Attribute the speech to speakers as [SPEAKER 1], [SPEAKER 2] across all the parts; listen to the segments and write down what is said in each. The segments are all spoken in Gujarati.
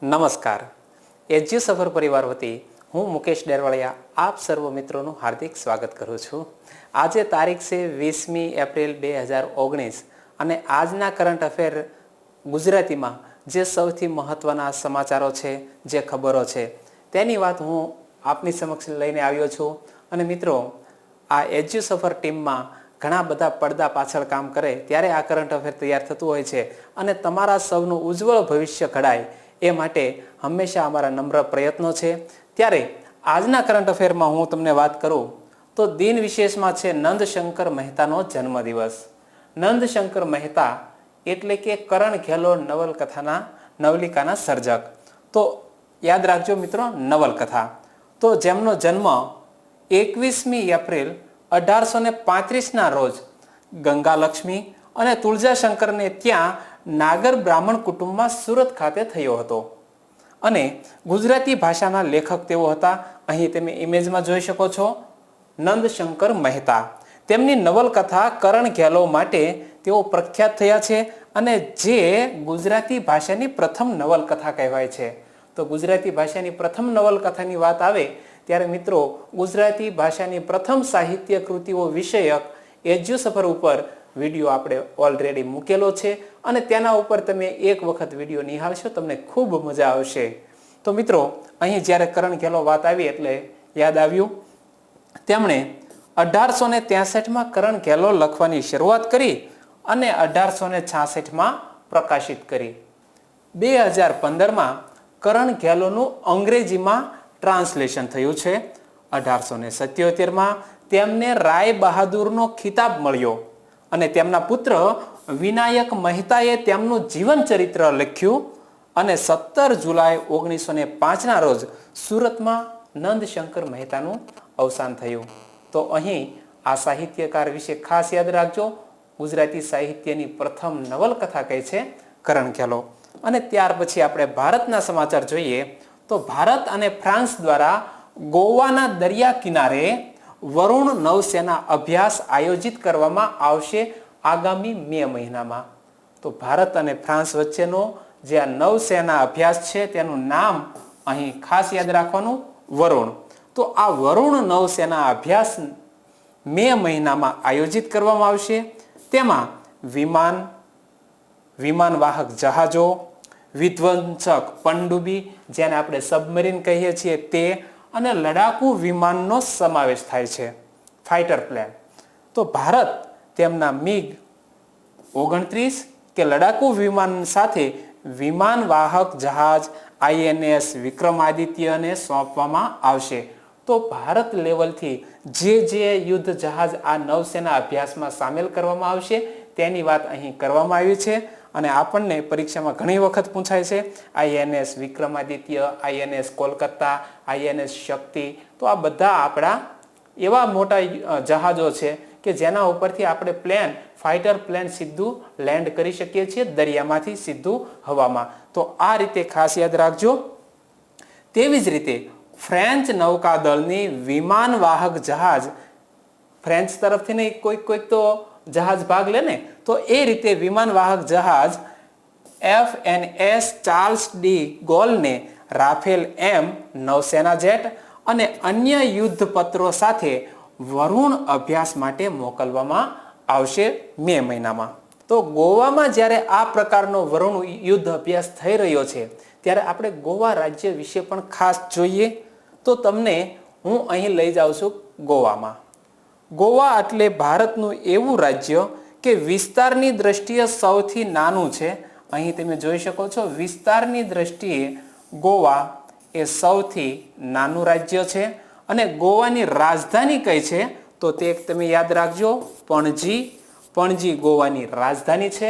[SPEAKER 1] નમસ્કાર. એજ્યુ સફર પરિવાર વતી હું મુકેશ ડેરવાળિયા આપ સર્વ મિત્રોનું હાર્દિક સ્વાગત કરું છું. આજે તારીખ છે 20મી એપ્રિલ 2019 અને આજના કરંટ અફેર ગુજરાતીમાં જે સૌથી મહત્ત્વના સમાચારો છે, જે ખબરો છે, તેની વાત હું આપની સમક્ષ લઈને આવ્યો છું. અને મિત્રો, આ એજ્યુ સફર ટીમમાં ઘણા બધા પડદા પાછળ કામ કરે ત્યારે આ કરંટ અફેર તૈયાર થતું હોય છે અને તમારા સૌનું ઉજ્જવળ ભવિષ્ય ઘડાય એ માટે હંમેશા અમારા નમ્ર પ્રયત્નો છે. ત્યારે આજના કરંટ અફેરમાં હું તમને વાત કરું તો દિન વિશેષમાં છે નંદશંકર મહેતાનો જન્મદિવસ. નંદશંકર મહેતા એટલે કે કરણ ઘેલો નવલિકાના સર્જક. તો યાદ રાખજો મિત્રો, નવલકથા. તો જેમનો જન્મ 21મી એપ્રિલ 1835ના રોજ ગંગાલક્ષ્મી અને તુળજાશંકરને ત્યાં નાગર બ્રાહ્મણ કુટુંબમાં સુરત ખાતે થયો હતો. અને ગુજરાતી ભાષાના લેખક તેઓ હતા. અહીં તમે ઇમેજમાં જોઈ શકો છો નંદશંકર મહેતા. તેમની નવલકથા કરણ ઘેલો માટે તેઓ પ્રખ્યાત થયા છે અને જે ગુજરાતી ભાષાની પ્રથમ નવલકથા કહેવાય છે. તો ગુજરાતી ભાષાની પ્રથમ નવલકથાની વાત આવે ત્યારે મિત્રો, ગુજરાતી ભાષાની પ્રથમ સાહિત્ય કૃતિઓ વિષયક એજ્યુ સફર ઉપર વિડીયો આપણે ઓલરેડી મૂકેલો છે અને તેના ઉપર તમે એક વખત વિડીયો નિહાળશો, તમને ખૂબ મજા આવશે. તો મિત્રો, અહીં જ્યારે કરણ ઘેલો વાત આવી એટલે યાદ આવ્યું, તેમણે 1863માં કરણ ઘેલો લખવાની શરૂઆત કરી અને 1866માં પ્રકાશિત કરી. 2015માં કરણ ઘેલોનું અંગ્રેજીમાં ટ્રાન્સલેશન થયું છે. 1877માં તેમને રાય બહાદુરનો ખિતાબ મળ્યો અને તેમના પુત્ર વિનાયક મહેતાએ તેમનું જીવન ચરિત્ર લખ્યું અને 17 જુલાઈ 1905ના રોજ સુરતમાં નંદશંકર મહેતાનું અવસાન થયું. તો અહીં આ સાહિત્યકાર વિશે ખાસ યાદ રાખજો, ગુજરાતી સાહિત્યની પ્રથમ નવલકથા કહે છે કરણ ઘેલો. અને ત્યાર પછી આપણે ભારતના સમાચાર જોઈએ તો ભારત અને ફ્રાન્સ દ્વારા ગોવાના દરિયા કિનારે વરુણ નૌસેના અભ્યાસ આયોજિત કરવામાં આવશે આગામી મે મહિનામાં. તો ભારત અને ફ્રાન્સ વચ્ચેનો જે આ નૌસેના અભ્યાસ છે તેનું નામ અહીં ખાસ યાદ રાખવાનું, વરુણ. તો આ વરુણ નૌસેના અભ્યાસ મે મહિનામાં આયોજિત કરવામાં આવશે. તેમાં વિમાનવાહક જહાજો, વિધ્વંસક પનડુબ્બી જેને આપણે સબમરીન કહીએ છીએ તે, અને લડાકુ વિમાનનો સમાવેશ થાય છે, ફાઇટર પ્લેન. તો ભારત તેમના MiG-29 કે લડાકુ વિમાન સાથે વિમાનવાહક જહાજ INS વિક્રમાદિત્યને સોંપવામાં આવશે. તો ભારત લેવલથી જે યુદ્ધ જહાજ આ નૌસેના અભ્યાસમાં સામેલ કરવામાં આવશે તેની વાત અહીં કરવામાં આવી છે. અને આપણને પરીક્ષામાં ઘણી વખત પૂછાય છે INS Vikramaditya, INS Kolkata, INS શક્તિ. તો આ બધા આપણા એવા મોટા જહાજો છે કે જેના ઉપરથી આપણે ફાઇટર પ્લેન સીધું લેન્ડ કરી શકીએ છીએ, દરિયામાંથી સીધું હવામાં. તો આ રીતે ખાસ યાદ રાખજો. તેવી જ રીતે ફ્રેન્ચ નૌકાદળની વિમાનવાહક જહાજ, ફ્રેન્ચ તરફથી નહીં, કોઈક તો જહાજ ભાગ લે ને, તો એ રીતે વિમાનવાહક જહાજ FNS ચાર્લ્સ ડી ગોલને રાફેલ M નૌસેના જેટ અને અન્ય યુદ્ધપત્રો સાથે વરુણ અભ્યાસ માટે મોકલવામાં આવશે મે મહિનામાં. તો ગોવામાં જ્યારે આ પ્રકારનો વરુણ યુદ્ધ અભ્યાસ થઈ રહ્યો છે ત્યારે આપણે ગોવા રાજ્ય વિશે પણ ખાસ જોઈએ. તો તમને હું અહીં લઈ જાઉં છું ગોવામાં. ગોવા એટલે ભારતનું એવું રાજ્ય કે વિસ્તારની દ્રષ્ટિએ સૌથી નાનું છે. અહીં તમે જોઈ શકો છો, વિસ્તારની દ્રષ્ટિએ ગોવા એ સૌથી નાનું રાજ્ય છે. અને ગોવાની રાજધાની કઈ છે તો તે તમે યાદ રાખજો, પણજી. પણજી ગોવાની રાજધાની છે.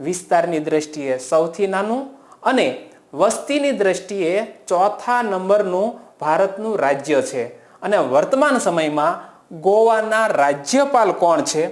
[SPEAKER 1] વિસ્તારની દ્રષ્ટિએ સૌથી નાનું અને વસ્તીની દ્રષ્ટિએ ચોથા નંબરનું ભારતનું રાજ્ય છે. અને વર્તમાન સમયમાં ગોવાના રાજ્યપાલ કોણ છે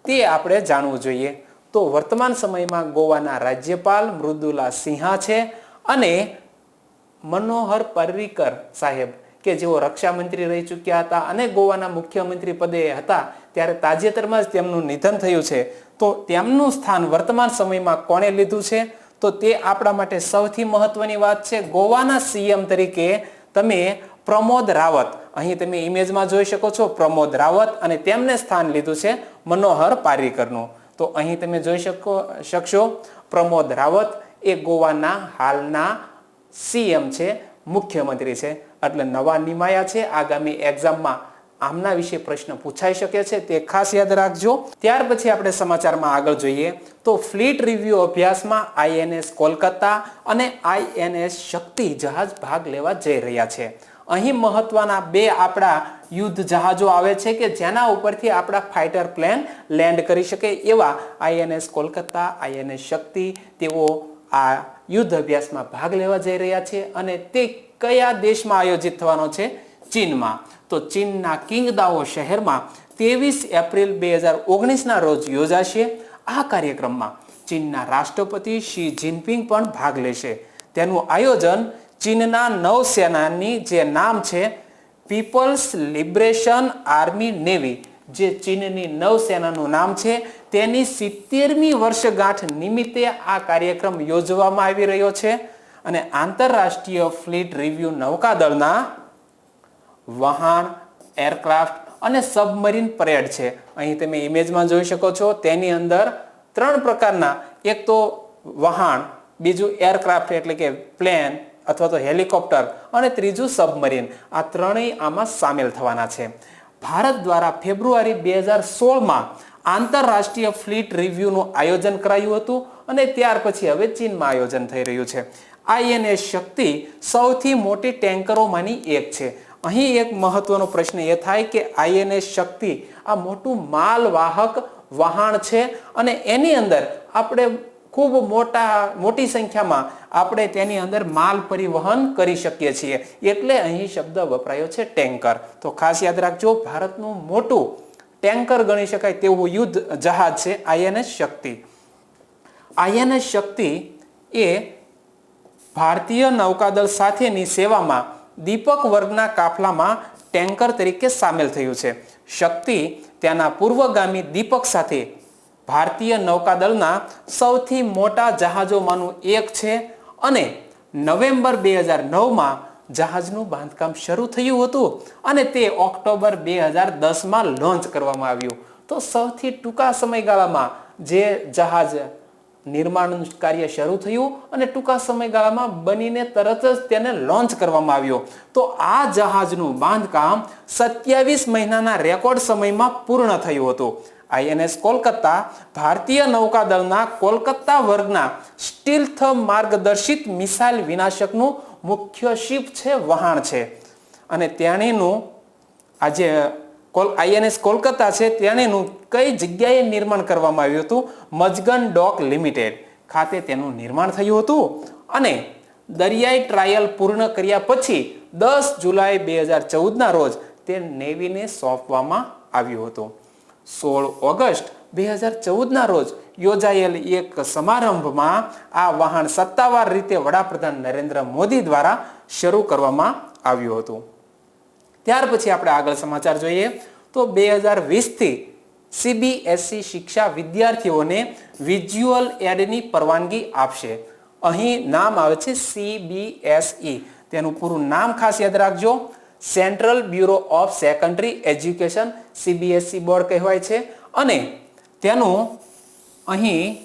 [SPEAKER 1] તે આપણે જાણવું જોઈએ. તો વર્તમાન સમયમાં ગોવાના રાજ્યપાલ મૃદુલા સિંહા છે અને મનોહર પર્રિકર સાહેબ કે જેઓ રક્ષા મંત્રી રહી ચૂક્યા હતા અને ગોવાના મુખ્યમંત્રી પદે હતા ત્યારે તાજેતરમાં જ તેમનું નિધન થયું છે. તો તેમનું સ્થાન વર્તમાન સમયમાં કોણે લીધું છે તો તે આપણા માટે સૌથી મહત્વની વાત છે. ગોવાના સીએમ તરીકે તમે પ્રમોદ રાવત, અહીં તમે ઇમેજમાં જોઈ શકો છો પ્રમોદ રાવત, અને તેમને સ્થાન લીધું છે મનોહર પારીકરનું. તો અહીં તમે જોઈ શકશો પ્રમોદ રાવત એ ગોવાના હાલના સીએમ છે, મુખ્યમંત્રી છે, એટલે નવા નિમાયા છે. આગામી એક્ઝામમાં આમના વિશે પ્રશ્ન પૂછાઈ શકે છે, તે ખાસ યાદ રાખજો. ત્યાર પછી આપણે સમાચારમાં આગળ જોઈએ તો ફ્લીટ રિવ્યુ અભ્યાસમાં આઈએનએસ કોલકાતા અને આઈએનએસ શક્તિ જહાજ ભાગ લેવા જઈ રહ્યા છે. અહીં મહત્વના બે આપણા યુદ્ધ જહાજો આવે છે કે જેના ઉપરથી આપણા ફાઇટર પ્લેન લેન્ડ કરી શકે એવા આઈએનએસ કોલકાતા, આઈએનએસ શક્તિ, તેઓ આ યુદ્ધ અભ્યાસમાં ભાગ લેવા જઈ રહ્યા છે. અને તે કયા દેશમાં આયોજિત થવાનો છે? ચીનમાં. તો ચીનના કિંગદાઓ શહેરમાં 23 એપ્રિલ 2019ના રોજ યોજાશે. આ કાર્યક્રમમાં ચીનના રાષ્ટ્રપતિ શી જિનપિંગ પણ ભાગ લેશે. તેનું આયોજન ચીનના નૌસેનાની જે નામ છે પીપલ્સ લિબરેશન આર્મી નેવી, જે ચીનની નૌસેનાનું નામ છે, તેની 70મી વર્ષગાંઠ નિમિત્તે આ કાર્યક્રમ યોજવામાં આવી રહ્યો છે. અને આંતરરાષ્ટ્રીય ફ્લીટ રિવ્યુ નૌકાદળના વહાણ, એરક્રાફ્ટ અને સબમરીન પરેડ છે. અહીં તમે ઇમેજમાં જોઈ શકો છો. તેની અંદર 3 પ્રકારના, એક તો વહાણ, બીજું એરક્રાફ્ટ એટલે કે પ્લેન અથવા તો હેલિકોપ્ટર, અને ત્રીજું સબમરીન. આ ત્રણેય આમાં સામેલ થવાના છે. ભારત દ્વારા ફેબ્રુઆરી 2016માં આંતરરાષ્ટ્રીય ફ્લીટ રિવ્યુનું આયોજન કરાયું હતું અને ત્યાર પછી હવે ચીનમાં આયોજન થઈ રહ્યું છે. આઈએનએસ શક્તિ સૌથી મોટી ટેન્કરોમાંની એક છે. અહીં એક મહત્વનો પ્રશ્ન એ થાય કે આઈએનએસ શક્તિ આ મોટું માલવાહક વહાણ છે અને એની અંદર આપણે ખૂબ મોટી સંખ્યામાં આપણે તેની અંદર માલ પરિવહન કરી શકીએ છીએ, એટલે અહીં શબ્દ વપરાયો છે ટેન્કર. તો ખાસ યાદ રાખજો, ભારતનું મોટું ટેન્કર ગણી શકાય તેવું યુદ્ધ જહાજ છે આઈએનએસ શક્તિ. આઈએનએસ શક્તિ એ ભારતીય નૌકાદળ સાથેની સેવામાં દીપક વર્ગના કાફલામાં ટેન્કર તરીકે સામેલ થયું છે. શક્તિ તેના પૂર્વગામી દીપક સાથે ભારતીય નૌકાદળના સૌથી મોટા જહાજોમાંનું એક છે અને નવેમ્બર 2009માં જહાજનું બાંધકામ શરૂ થયું હતું અને તે ઓક્ટોબર 2010માં લોન્ચ કરવામાં આવ્યું. તો સૌથી ટૂંકા સમયગાળામાં જે જહાજ નિર્માણનું કાર્ય શરૂ થયું અને ટૂંકા સમયગાળામાં બનીને તરત જ તેને લોન્ચ કરવામાં આવ્યો. તો આ જહાજનું બાંધકામ 27 મહિનાના રેકોર્ડ સમયમાં પૂર્ણ થયું હતું. આઈએનએસ કોલકાતા ભારતીય નૌકાદળના કોલકાતા વર્ગના સ્ટીલ્થ માર્ગદર્શિત મિસાઇલ વિનાશકનું મુખ્ય શિપ છે, વહાણ છે. અને તેણીનું આજે આઈએનએસ કોલકાતા છે તેણીનું કઈ જગ્યાએ નિર્માણ કરવામાં આવ્યું હતું? મજગન ડોક લિમિટેડ ખાતે તેનું નિર્માણ થયું હતું અને દરિયાઈ ટ્રાયલ પૂર્ણ કર્યા પછી 10 જુલાઈ 2014ના રોજ તે નેવીને સોંપવામાં આવ્યું હતું. 16 ઓગસ્ટ 2014ના રોજ યોજાયેલ એક સમારંભમાં આ વહાણ સત્તાવાર રીતે વડાપ્રધાન નરેન્દ્ર મોદી દ્વારા શરૂ કરવામાં આવ્યું હતું. ત્યાર પછી આપણે આગળ સમાચાર જોઈએ તો 2020થી સીબીએસઈ શિક્ષા વિદ્યાર્થીઓને વિઝ્યુઅલ એડની પરવાનગી આપશે. અહીં નામ આવે છે સીબીએસઈ. તેનું પૂરું નામ ખાસ યાદ રાખજો, central bureau of secondary education, CBSE board કહેવાય છે. અને તેનું અહીં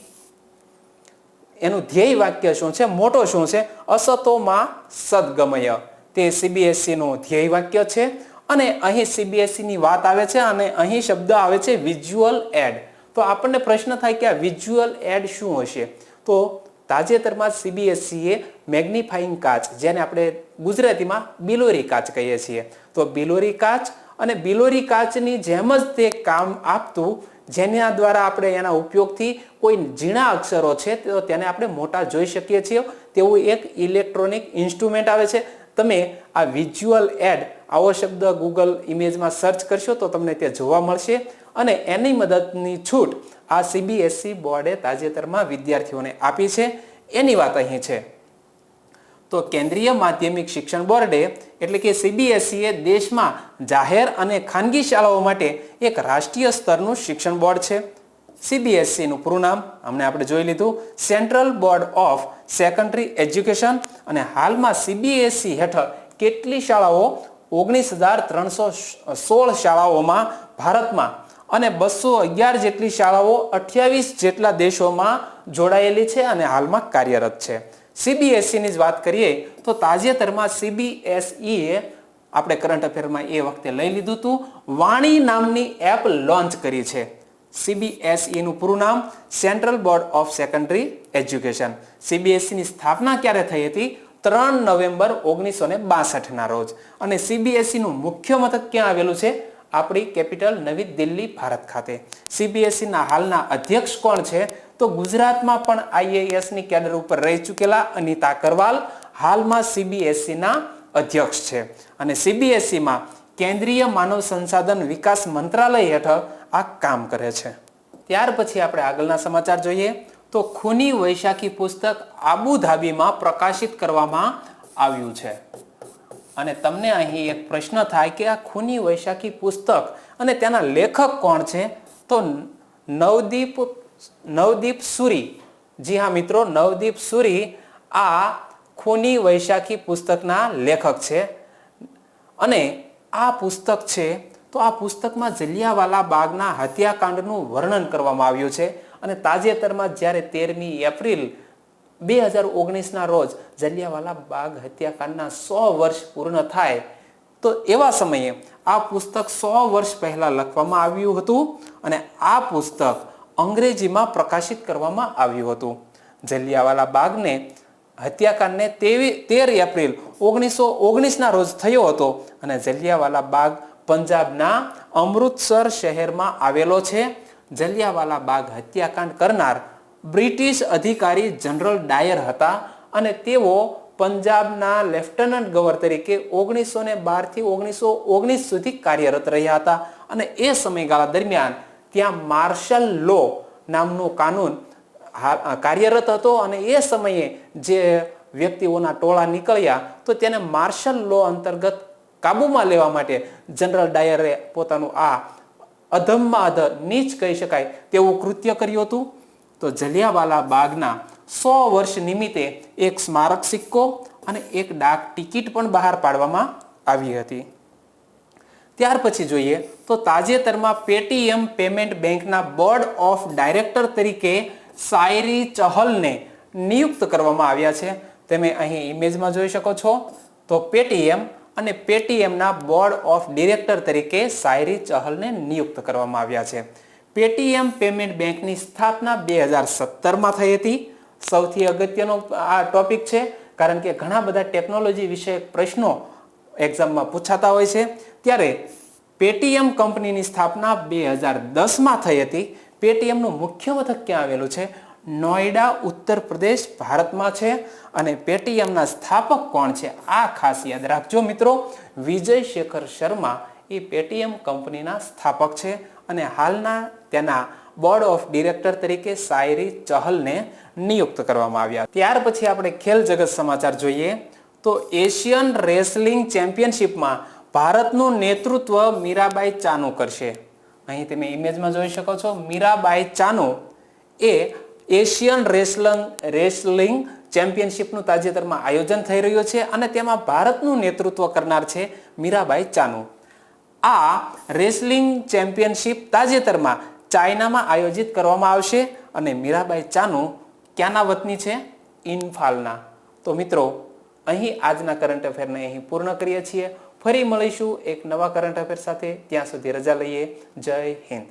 [SPEAKER 1] એનું ધ્યેય વાક્ય શું છે, મોટો શું છે? અસતોમાં સદગમય, તે સીબીએસઈ નું ધ્યેય વાક્ય છે. અને અહીં સીબીએસઈ ની વાત આવે છે અને અહીં શબ્દ આવે છે વિઝ્યુઅલ એડ. તો આપણને પ્રશ્ન થાય કે આ વિઝ્યુઅલ એડ શું હશે? તો તાજેતરમાં સીબીએસઈએ મેગ્નિફાઈંગ કાચ, જેને આપણે ગુજરાતીમાં બિલોરી કાચ કહીએ છીએ, તો બિલોરી કાચ અને બિલોરી કાચની જેમ જ તે કામ આપતું, જેના દ્વારા આપણે એના ઉપયોગથી કોઈ ઝીણા અક્ષરો છે તો તેને આપણે મોટા જોઈ શકીએ છીએ, તેવું એક ઇલેક્ટ્રોનિક ઇન્સ્ટ્રુમેન્ટ આવે છે. તમે આ વિઝ્યુઅલ એડ આવો શબ્દ ગૂગલ ઇમેજમાં સર્ચ કરશો તો તમને તે જોવા મળશે. અને એની મદદની છૂટ આ સીબીએસઈ બોર્ડે તાજેતરમાં વિદ્યાર્થીઓને આપી છે, એની વાત અહીં છે. તો કેન્દ્રીય માધ્યમિક શિક્ષણ બોર્ડે એટલે કે સીબીએસઈ દેશમાં જાહેર અને ખાનગી શાળાઓ માટે એક રાષ્ટ્રીય સ્તરનું શિક્ષણ બોર્ડ છે. સીબીએસઈ નું પૂરું નામ હમણાં આપણે જોઈ લીધું, central board of secondary education. અને હાલમાં સીબીએસઈ હેઠળ કેટલી શાળાઓ? 19,316 શાળાઓમાં ભારતમાં અને 211 જેટલી શાળાઓ 28 જેટલા દેશોમાં જોડાયેલી છે અને હાલમાં કાર્યરત છે. સીબીએસઈ ની જ વાત કરીએ તો તાજેતરમાં સીબીએસઈ એ આપણે કરંટ અફેરમાં એ વખતે લઈ લીધું હતું, વાણી નામની એપ લોન્ચ કરી છે. સીબીએસઈ નું પૂરું નામ central board of secondary education. CBSE ની સ્થાપના ક્યારે થઈ હતી? 3 નવેમ્બર 1962 ના રોજ. અને સીબીએસઈ નું મુખ્ય મથક ક્યાં આવેલું છે? આપણી કેપિટલ નવી દિલ્હી, ભારત ખાતે. સીબીએસઈ ના હાલના અધ્યક્ષ કોણ છે? તો ગુજરાતમાં પણ આઈએએસ ની કેડર ઉપર રહી ચૂકેલા અનિતા કરવાલ હાલમાં સીબીએસઈ ના અધ્યક્ષ છે. અને સીબીએસઈ માં કેન્દ્રીય માનવ સંસાધન વિકાસ મંત્રાલય હેઠળ આ કામ કરે છે. ત્યાર પછી આપણે આગળના સમાચાર જોઈએ તો ખૂની વૈશાખી પુસ્તક આબુધાબીમાં પ્રકાશિત કરવામાં આવ્યું છે. અને તમને અહીં એક પ્રશ્ન થાય કે આ ખૂની વૈશાખી પુસ્તક અને તેના લેખક કોણ છે? તો નવદીપ સુરી. જી હા મિત્રો, નવદીપ સુરી આ ખૂની વૈશાખી પુસ્તકના લેખક છે. અને આ પુસ્તક છે તો આ પુસ્તકમાં જલિયાવાલા બાગના હત્યાકાંડનું વર્ણન કરવામાં આવ્યું છે. અને તાજેતરમાં જ્યારે 13મી એપ્રિલ 2019 ના રોજ જલિયાવાલા બાગ હત્યાકાંડના 100 વર્ષ પૂર્ણ થાય તો એવા સમયે આ પુસ્તક 100 વર્ષ પહેલા લખવામાં આવ્યું હતું અને આ પુસ્તક અંગ્રેજીમાં પ્રકાશિત કરવામાં આવ્યું હતું. જલિયાવાલા બાગને હત્યાકાંડને 13 એપ્રિલ 1919 ના રોજ થયો હતો અને જલિયાવાલા બાગ પંજાબના અમૃતસર શહેરમાં આવેલો છે. જલિયાવાલા બાગ હત્યાકાંડ કરનાર બ્રિટિશ અધિકારી જનરલ ડાયર હતા અને તેઓ પંજાબના લેફ્ટનન્ટ ગવર્નર તરીકે 1912 થી 1919 સુધી કાર્યરત રહ્યા હતા. અને એ સમયગાળા દરમિયાન ત્યાં માર્શલ લો નામનો કાનૂન કાર્યરત હતો અને એ સમયે જે વ્યક્તિઓના ટોળા નીકળ્યા તો તેને માર્શલ લો અંતર્ગત કાબુમાં લેવા માટે જનરલ ડાયરે પોતાનું આ અધમમાં અધમ નીચ કહી શકાય તેવું કૃત્ય કર્યું હતું. તો જલિયાવાલા બાગના 100 વર્ષ નિમિત્તે એક સ્મારક સિક્કો અને એક ડાક ટિકિટ પણ બહાર પાડવામાં આવી હતી. ત્યાર પછી જોઈએ તો તાજેતરમાં પેટીએમ પેમેન્ટ બેંકના બોર્ડ ઓફ ડાયરેક્ટર તરીકે સાયરી ચહલને નિયુક્ત કરવામાં આવ્યા છે. તમે અહીં ઇમેજમાં જોઈ શકો છો. તો પેટીએમ અને પેટીએમના બોર્ડ ઓફ ડિરેક્ટર તરીકે સાયરી ચહલને નિયુક્ત કરવામાં આવ્યા છે. પેટીએમ પેમેન્ટ બેંકની સ્થાપના 2017માં થઈ હતી. સૌથી અગત્યનો આ ટોપિક છે કારણ કે ઘણા બધા ટેકનોલોજી વિશે પ્રશ્નો એક્ઝામમાં પૂછાતા હોય છે. ત્યારે પેટીએમ કંપનીની સ્થાપના 2010માં થઈ હતી. પેટીએમનું મુખ્ય મથક ક્યાં આવેલું છે? નોઈડા, ઉત્તર પ્રદેશ, ભારતમાં છે. અને પેટીએમના સ્થાપક કોણ છે? આ ખાસ યાદ રાખજો મિત્રો, વિજય શેખર શર્મા એ પેટીએમ કંપનીના સ્થાપક છે અને હાલના તેના બોર્ડ ઓફ ડિરેક્ટર તરીકે સાયરી ચહલને નિયુક્ત કરવામાં આવ્યા. ત્યાર પછી આપણે ખેલ જગત સમાચાર જોઈએ તો એશિયન રેસલિંગ ચેમ્પિયનશિપમાં ભારતનું નેતૃત્વ મીરાબાઈ ચાનુ કરશે. અહીં તમે ઇમેજમાં જોઈ શકો છો. મીરાબાઈ ચાનુ એ એશિયન રેસલિંગ ચેમ્પિયનશિપનું તાજેતરમાં આયોજન થઈ રહ્યું છે અને તેમાં ભારતનું નેતૃત્વ કરનાર છે મીરાબાઈ ચાનુ. આ રેસલિંગ ચેમ્પિયનશિપ તાજેતરમાં ચાઇનામાં આયોજિત કરવામાં આવશે અને મીરાબાઈ ચાનુ ક્યાંના વતની છે? ઇમ્ફાલના. તો મિત્રો અહીં આજના કરંટ અફેરને અહીં પૂર્ણ કરીએ છીએ. ફરી મળીશું એક નવા કરંટ અફેર સાથે. ત્યાં સુધી રજા લઈએ. જય હિન્દ.